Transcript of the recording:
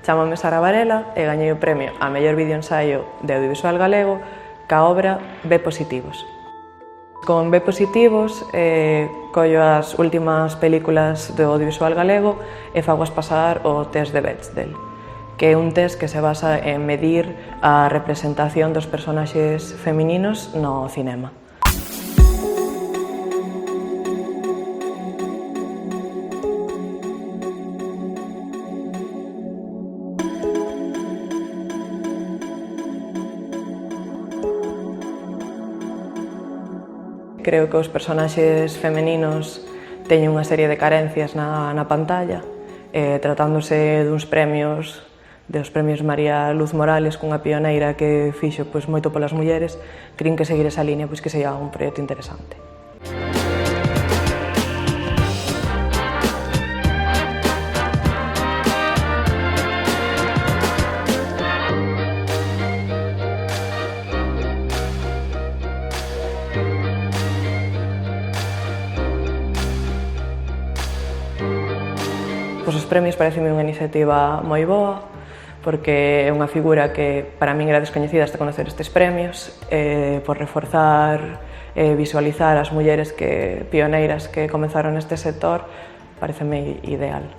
Chámame Sara Varela e gañei o premio a mellor videoensaio de audiovisual galego ca obra B Positivos. Con B Positivos collo as últimas películas do audiovisual galego e fagoas pasar o test de Bechdel, que é un test que se basa en medir a representación dos personaxes femininos no cinema. Creo que os personaxes femininos teñen unha serie de carencias na pantalla, tratándose dos premios María Luz Morales, cunha pioneira que fixo moito polas mulleres. Crin que seguir esa línea que sería un proxecto interesante. Os premios pareceme unha iniciativa moi boa, porque é unha figura que para min era descoñecida hasta conocer estes premios, por reforzar e visualizar as mulleres pioneiras que comenzaron neste sector, pareceme ideal.